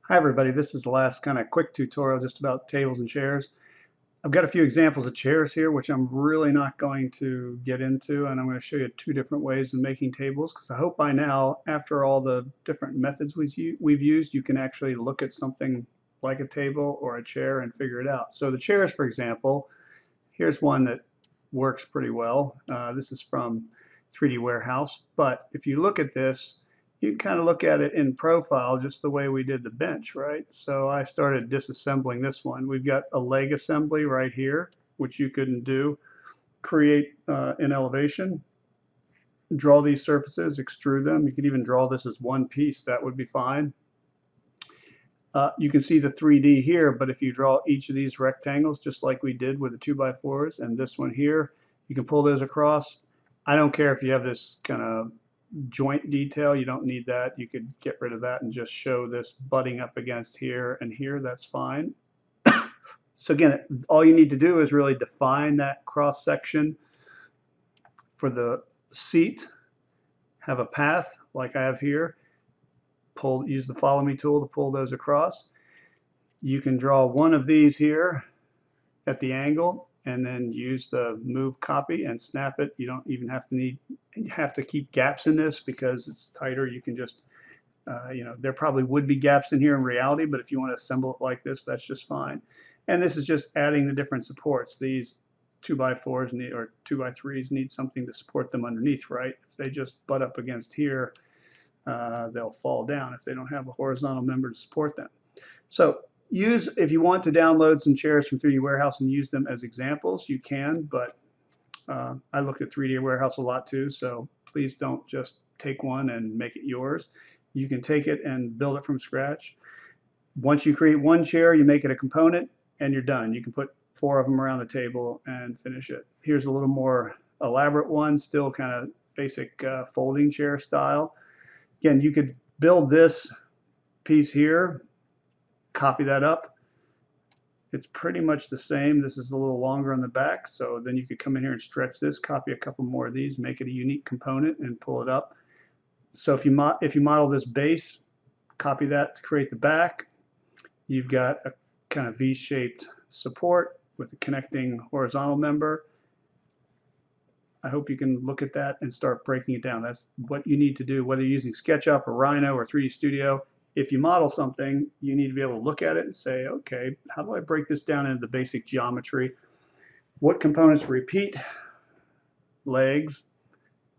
Hi everybody, this is the last kind of quick tutorial just about tables and chairs. I've got a few examples of chairs here which I'm really not going to get into, and I'm going to show you two different ways of making tables because I hope by now, after all the different methods we've used, you can actually look at something like a table or a chair and figure it out. So the chairs, for example, here's one that works pretty well. This is from 3D Warehouse, but if you look at this, you can kind of look at it in profile just the way we did the bench, right? So I started disassembling this one. We've got a leg assembly right here, which you can do. Create in elevation, draw these surfaces, extrude them. You could even draw this as one piece, that would be fine. You can see the 3D here, but if you draw each of these rectangles, just like we did with the 2x4s and this one here, you can pull those across. I don't care if you have this kind of joint detail, you don't need that. You could get rid of that and just show this butting up against here and here, that's fine. So again, all you need to do is really define that cross section for the seat, have a path like I have here, use the follow me tool to pull those across. You can draw one of these here at the angle and then use the move copy and snap it. You don't even have to keep gaps in this because it's tighter. You can just there probably would be gaps in here in reality, but if you want to assemble it like this, that's just fine. And this is just adding the different supports. These 2x4s need, or 2x3s need something to support them underneath, right? If they just butt up against here, they'll fall down if they don't have a horizontal member to support them. So if you want to download some chairs from 3D Warehouse and use them as examples, you can, but I look at 3D Warehouse a lot too, so please don't just take one and make it yours. You can take it and build it from scratch. Once you create one chair, you make it a component and you're done. You can put 4 of them around the table and finish it. Here's a little more elaborate one, still kind of basic folding chair style. Again, you could build this piece here, copy that up. It's pretty much the same. This is a little longer on the back, so then you could come in here and stretch this, copy a couple more of these, make it a unique component, and pull it up. So if you model this base, copy that to create the back. You've got a kind of V-shaped support with a connecting horizontal member. I hope you can look at that and start breaking it down. That's what you need to do, whether you're using SketchUp or Rhino or 3D Studio. If you model something, you need to be able to look at it and say, okay, how do I break this down into the basic geometry? What components repeat? Legs,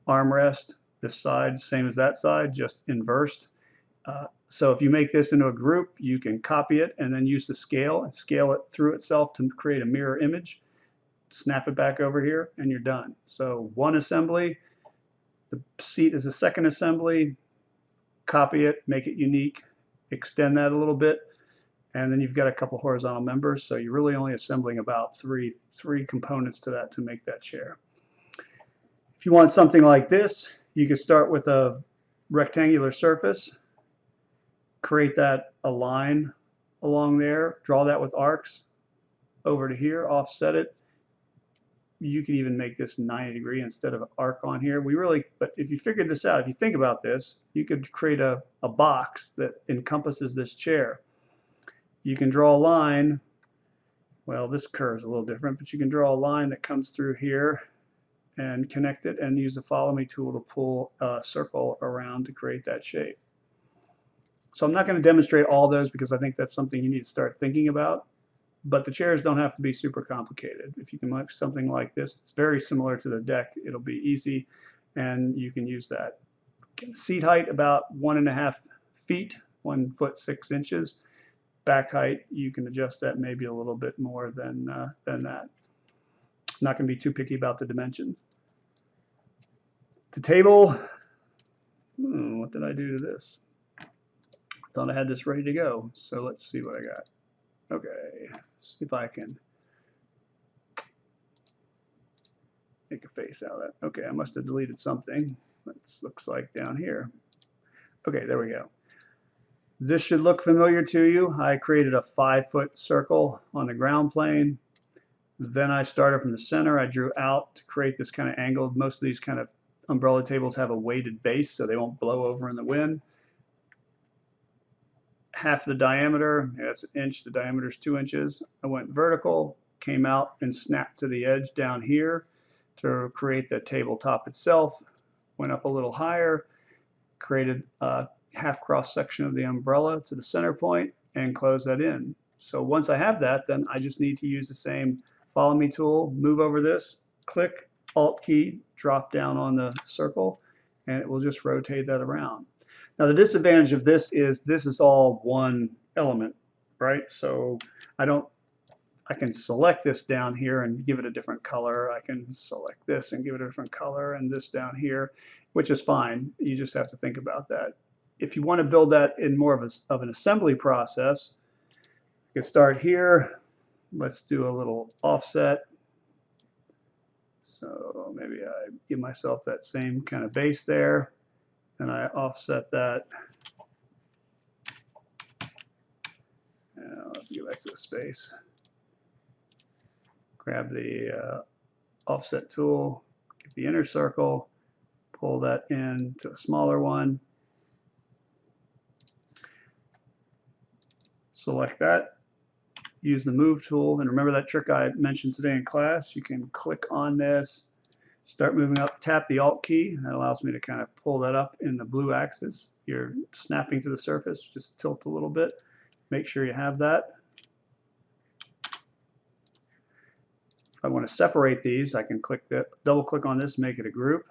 armrest, this side, same as that side, just inversed. So if you make this into a group, you can copy it and then use the scale and scale it through itself to create a mirror image. Snap it back over here and you're done. So one assembly, the seat is a second assembly, copy it, make it unique, extend that a little bit, and then you've got a couple horizontal members, so you're really only assembling about three components to that to make that chair. If you want something like this, you can start with a rectangular surface, create a line along there, draw that with arcs over to here, offset it. You could even make this 90-degree instead of an arc on here. But if you figured this out, if you think about this, you could create a box that encompasses this chair. You can draw a line. Well, this curve's a little different, but you can draw a line that comes through here and connect it and use the follow me tool to pull a circle around to create that shape. So I'm not going to demonstrate all those because I think that's something you need to start thinking about. But the chairs don't have to be super complicated. If you can make something like this, it's very similar to the deck. It'll be easy, and you can use that. Seat height about 1.5 feet, 1 foot 6 inches. Back height, you can adjust that maybe a little bit more than that. I'm not going to be too picky about the dimensions. The table, what did I do to this? I thought I had this ready to go, so let's see what I got. Okay, see if I can make a face out of that. Okay, I must have deleted something. It looks like down here. Okay, there we go. This should look familiar to you. I created a 5-foot circle on the ground plane. Then I started from the center. I drew out to create this kind of angle. Most of these kind of umbrella tables have a weighted base so they won't blow over in the wind. half the diameter. That's an inch. The diameter is 2 inches. I went vertical, came out and snapped to the edge down here to create the tabletop itself. Went up a little higher, created a half cross section of the umbrella to the center point and close that in. So once I have that, then I just need to use the same follow me tool, move over this, click, Alt key, drop down on the circle, and it will just rotate that around. Now the disadvantage of this is all one element, right? So I can select this down here and give it a different color. I can select this and give it a different color, and this down here, which is fine. You just have to think about that. If you want to build that in more of an assembly process, you can start here. Let's do a little offset. So maybe I give myself that same kind of base there, and I offset that. And I'll have to get back to the space. Grab the offset tool, get the inner circle, pull that in to a smaller one. Select that. Use the move tool, and remember that trick I mentioned today in class. You can click on this, start moving up, tap the Alt key. That allows me to kind of pull that up in the blue axis. You're snapping to the surface, just tilt a little bit. Make sure you have that. If I want to separate these, I can click that, double click on this, make it a group,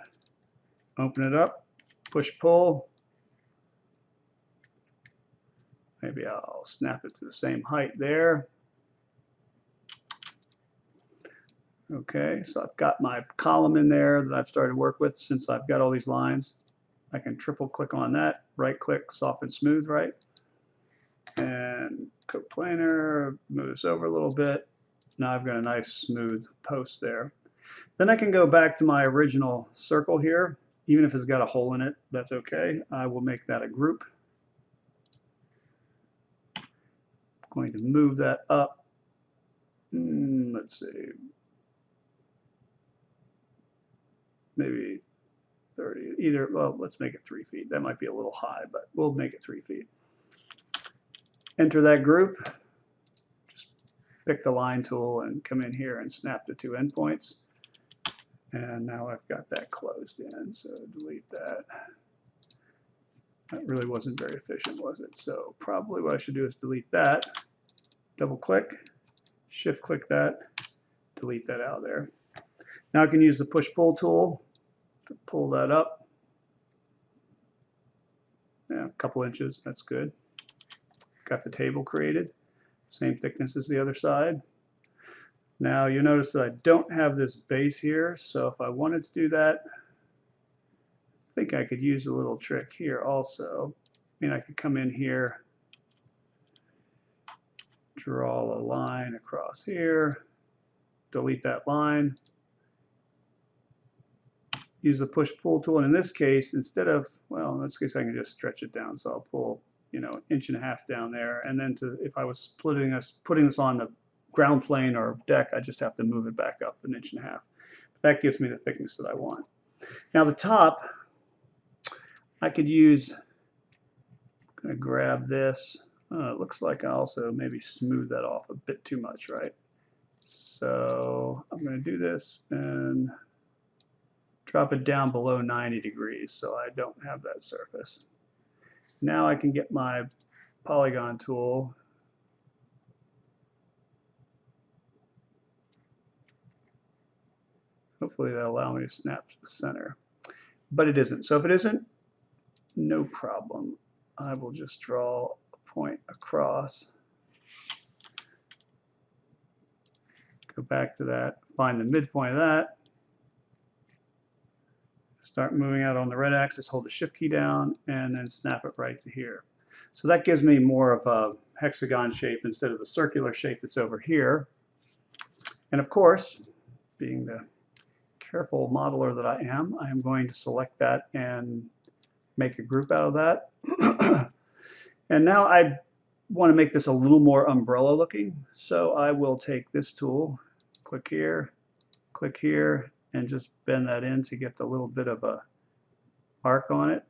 open it up, push pull. Maybe I'll snap it to the same height there. Okay, so I've got my column in there that I've started to work with. Since I've got all these lines, I can triple click on that, right click, soften smooth right, and coplanar, move this over a little bit. Now I've got a nice smooth post there. Then I can go back to my original circle here. Even if it's got a hole in it, that's okay. I will make that a group. I'm going to move that up. Let's see. Maybe 30, either, well, let's make it 3 feet. That might be a little high, but we'll make it 3 feet. Enter that group. Just pick the line tool and come in here and snap the 2 endpoints. And now I've got that closed in, so delete that. That really wasn't very efficient, was it? So probably what I should do is delete that, double click, shift click that, delete that out of there. Now I can use the push-pull tool to pull that up. Yeah, a couple inches, that's good. Got the table created, same thickness as the other side. Now you notice that I don't have this base here, so if I wanted to do that, I think I could use a little trick here also. I mean, I could come in here, draw a line across here, delete that line, use the push-pull tool, and in this case, instead of, well, in this case I can just stretch it down, so I'll pull, you know, 1.5 inches down there, and then if I was putting this on the ground plane or deck, I just have to move it back up 1.5 inches. That gives me the thickness that I want. Now the top, I could use, I'm going to grab this. It looks like I also maybe smooth that off a bit too much, right? So I'm going to do this and drop it down below 90 degrees so I don't have that surface. Now I can get my polygon tool. Hopefully that'll allow me to snap to the center. But it isn't. So if it isn't, no problem. I will just draw a point across. Go back to that, find the midpoint of that. Start moving out on the red axis, hold the shift key down, and then snap it right to here. So that gives me more of a hexagon shape instead of the circular shape that's over here. And of course, being the careful modeler that I am going to select that and make a group out of that. And now I want to make this a little more umbrella looking, so I will take this tool, click here, and just bend that in to get the little bit of a arc on it.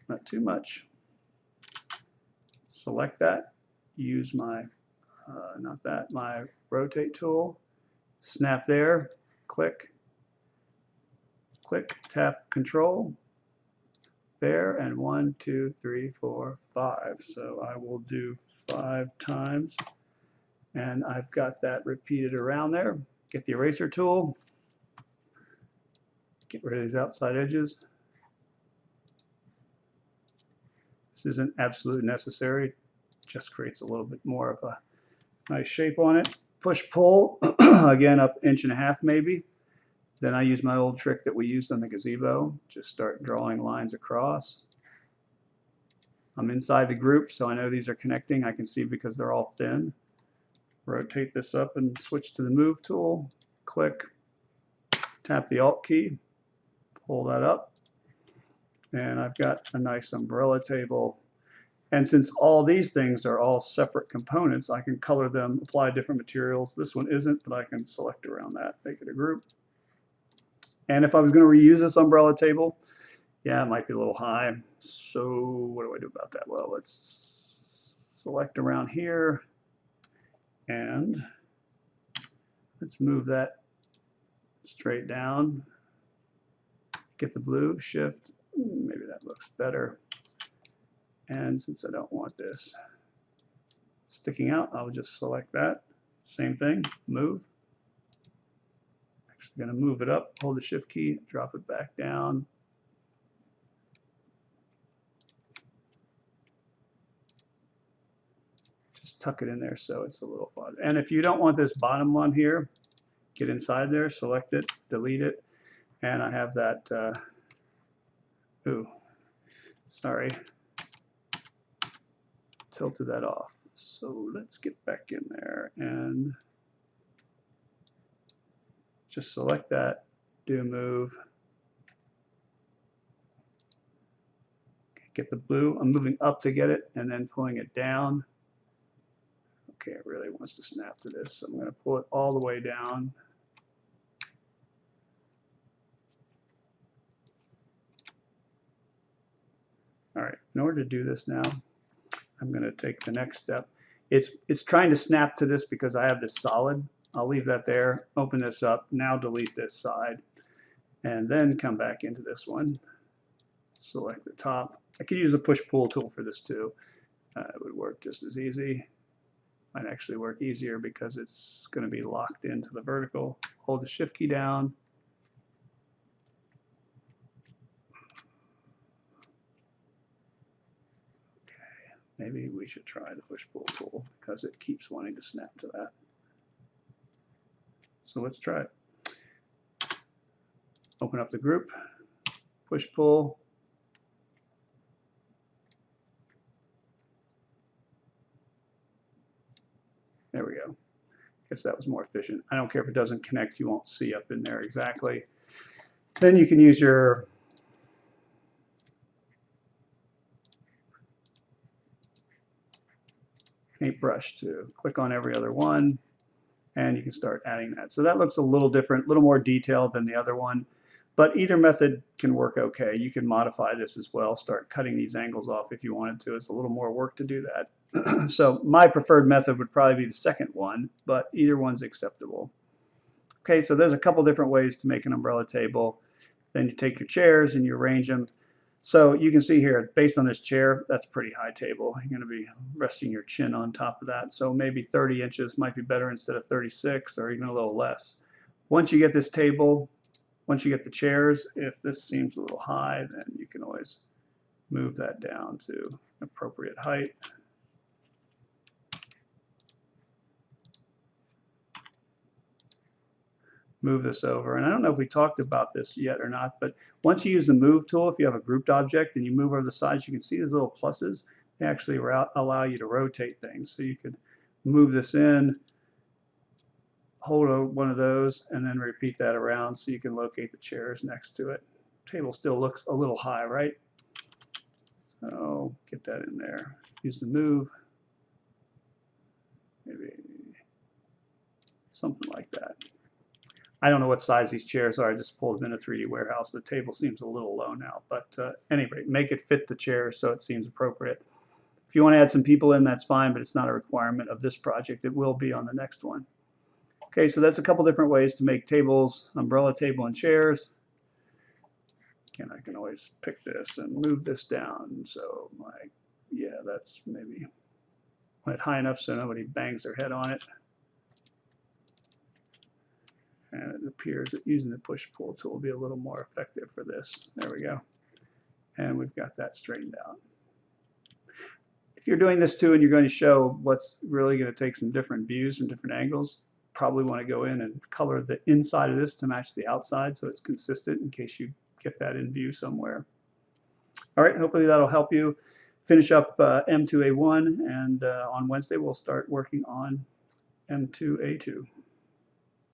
Not too much. select that, use my, my rotate tool, snap there, click, click, tap control there, and 1, 2, 3, 4, 5. So I will do 5 times, and I've got that repeated around there. Get the eraser tool, get rid of these outside edges. This isn't absolutely necessary, just creates a little bit more of a nice shape on it. Push pull, again up 1.5 inches maybe. Then I use my old trick that we used on the gazebo, just start drawing lines across. I'm inside the group, so I know these are connecting. I can see because they're all thin. Rotate this up and switch to the move tool, click, tap the Alt key, pull that up, and I've got a nice umbrella table. And since all these things are all separate components, I can color them, apply different materials. This one isn't, but I can select around that, make it a group. And if I was going to reuse this umbrella table, yeah, it might be a little high. So what do I do about that? Well, let's select around here, and let's move that straight down. Get the blue, shift, maybe that looks better. And since I don't want this sticking out, I'll just select that. Same thing, move. Actually going to move it up, hold the shift key, drop it back down. Just tuck it in there so it's a little fun. And if you don't want this bottom one here, get inside there, select it, delete it. And I have that, ooh, sorry. Tilted that off. So let's get back in there and just select that, do move. Get the blue. I'm moving up to get it and then pulling it down. Okay, it really wants to snap to this, so I'm going to pull it all the way down. All right, in order to do this now, I'm going to take the next step. It's trying to snap to this because I have this solid. I'll leave that there, open this up, now delete this side, and then come back into this one. Select the top. I could use the push-pull tool for this too. It would work just as easy. Might actually work easier because it's going to be locked into the vertical. Hold the shift key down. Maybe we should try the push-pull tool because it keeps wanting to snap to that. So let's try it. Open up the group, push-pull. There we go. Guess that was more efficient. I don't care if it doesn't connect, you won't see up in there exactly. Then you can use your paintbrush to click on every other one, and you can start adding that. So that looks a little different, a little more detailed than the other one, but either method can work okay. You can modify this as well, start cutting these angles off if you wanted to. It's a little more work to do that. So my preferred method would probably be the second one, but either one's acceptable. Okay, so there's a couple different ways to make an umbrella table. Then you take your chairs and you arrange them. So you can see here, based on this chair, that's a pretty high table. You're going to be resting your chin on top of that. So maybe 30 inches might be better instead of 36 or even a little less. Once you get this table, once you get the chairs, if this seems a little high, then you can always move that down to an appropriate height. Move this over, and I don't know if we talked about this yet or not, but once you use the move tool, if you have a grouped object and you move over the sides, you can see these little pluses. They actually allow you to rotate things. So you could move this in, hold one of those, and then repeat that around so you can locate the chairs next to it. Table still looks a little high, right? So get that in there. Use the move, maybe something like that. I don't know what size these chairs are. I just pulled them in a 3D warehouse. The table seems a little low now, but anyway, make it fit the chairs so it seems appropriate. If you want to add some people in, that's fine, but it's not a requirement of this project. It will be on the next one. Okay, so that's a couple different ways to make tables, umbrella table and chairs. And I can always pick this and move this down. So yeah, that's maybe high enough so nobody bangs their head on it. And it appears that using the push-pull tool will be a little more effective for this. There we go. And we've got that straightened out. If you're doing this too and you're going to show what's really going to take some different views from different angles, probably want to go in and color the inside of this to match the outside so it's consistent in case you get that in view somewhere. All right, hopefully that'll help you finish up M2A1, and on Wednesday we'll start working on M2A2.